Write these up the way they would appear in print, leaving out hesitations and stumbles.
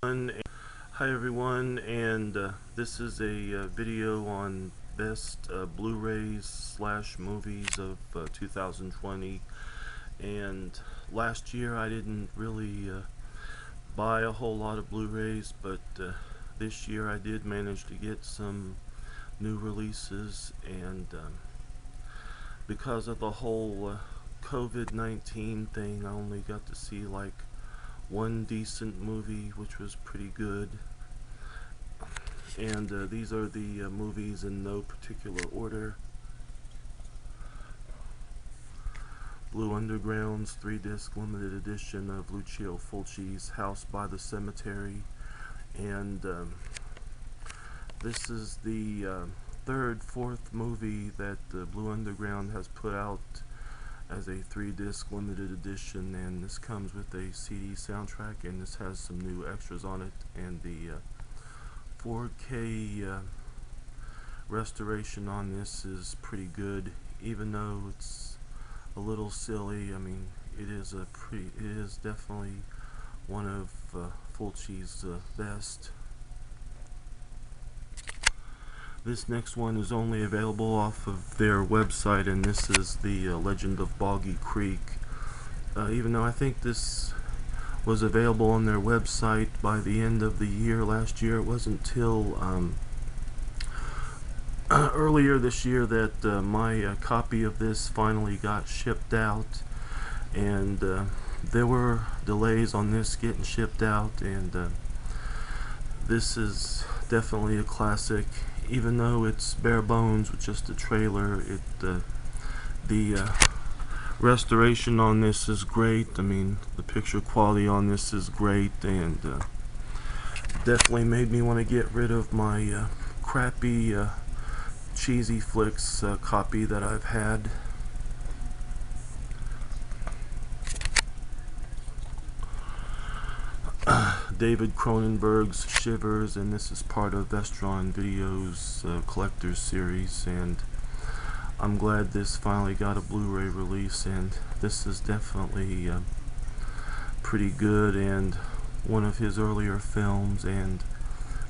Hi everyone, and this is a video on best Blu-rays slash movies of 2020. And last year I didn't really buy a whole lot of Blu-rays, but this year I did manage to get some new releases, and because of the whole COVID-19 thing, I only got to see like one decent movie, which was pretty good. And these are the movies in no particular order. Blue Underground's 3-disc limited edition of Lucio Fulci's House by the Cemetery. And this is the fourth movie that Blue Underground has put out as a 3-disc limited edition, and this comes with a CD soundtrack, and this has some new extras on it, and the 4K restoration on this is pretty good, even though it's a little silly. I mean, it is definitely one of Fulci's best. This next one is only available off of their website, and this is the Legend of Boggy Creek. Even though I think this was available on their website by the end of the year last year, it wasn't till earlier this year that my copy of this finally got shipped out, and there were delays on this getting shipped out, and this is definitely a classic. Even though it's bare bones with just a trailer, the restoration on this is great. I mean, the picture quality on this is great, and definitely made me want to get rid of my crappy Cheesy Flicks copy that I've had. David Cronenberg's Shivers, and this is part of Vestron Video's collector's series, and I'm glad this finally got a Blu-ray release, and this is definitely pretty good, and one of his earlier films, and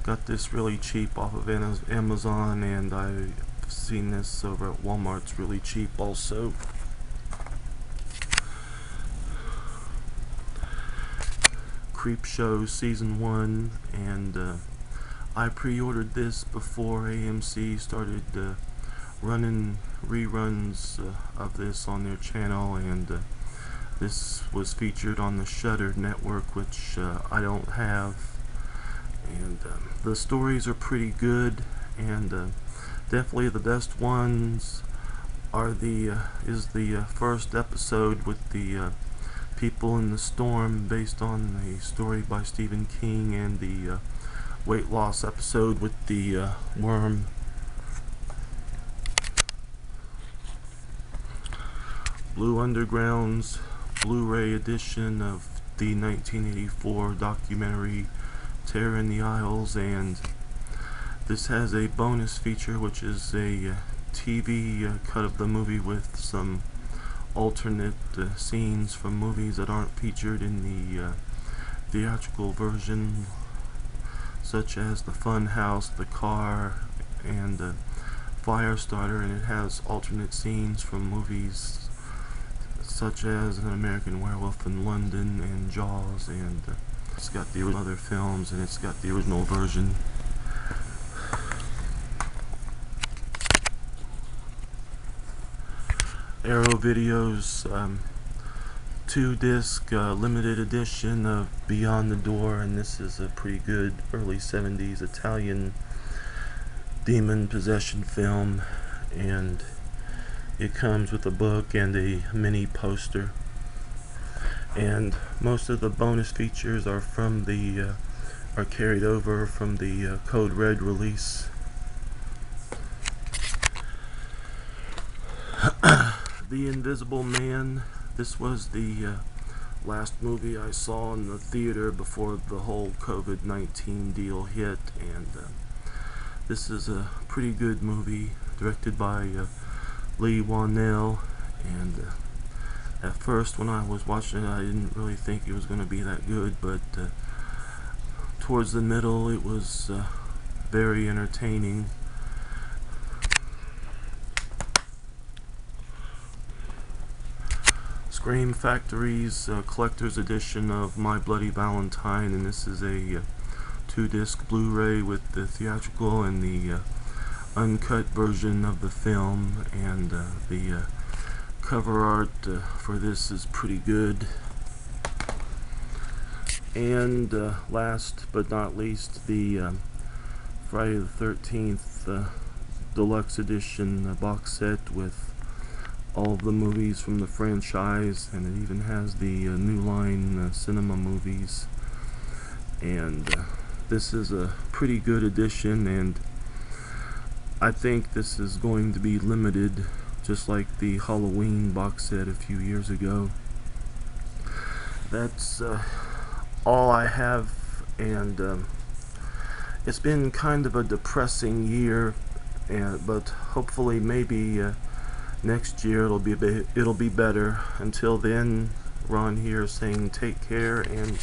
got this really cheap off of Amazon, and I've seen this over at Walmart's really cheap also. Creepshow Season 1, and I pre-ordered this before AMC started running reruns of this on their channel, and this was featured on the Shudder network, which I don't have, and the stories are pretty good, and definitely the best ones are the first episode with the People in the Storm, based on a story by Stephen King, and the weight loss episode with the worm. Blue Underground's Blu-ray edition of the 1984 documentary Terror in the Isles, and this has a bonus feature, which is a TV cut of the movie with some alternate scenes from movies that aren't featured in the theatrical version, such as the fun house, the car, and the fire starter, and it has alternate scenes from movies such as An American Werewolf in London and Jaws, and it's got the other films, and it's got the original version. Arrow Video's 2-disc limited edition of Beyond the Door, and this is a pretty good early 70s Italian demon possession film, and it comes with a book and a mini poster, and most of the bonus features are from the are carried over from the Code Red release. The Invisible Man. This was the last movie I saw in the theater before the whole COVID-19 deal hit, and this is a pretty good movie, directed by Lee Wanell, and at first when I was watching it I didn't really think it was going to be that good, but towards the middle, it was very entertaining. Scream Factory's collector's edition of My Bloody Valentine, and this is a 2-disc Blu-ray with the theatrical and the uncut version of the film, and the cover art for this is pretty good. And last but not least, the Friday the 13th deluxe edition box set with all of the movies from the franchise, and it even has the New Line cinema movies. And this is a pretty good edition, and I think this is going to be limited, just like the Halloween box set a few years ago. That's all I have, and it's been kind of a depressing year, but hopefully maybe next year it'll be better. Until then, Ron here saying take care and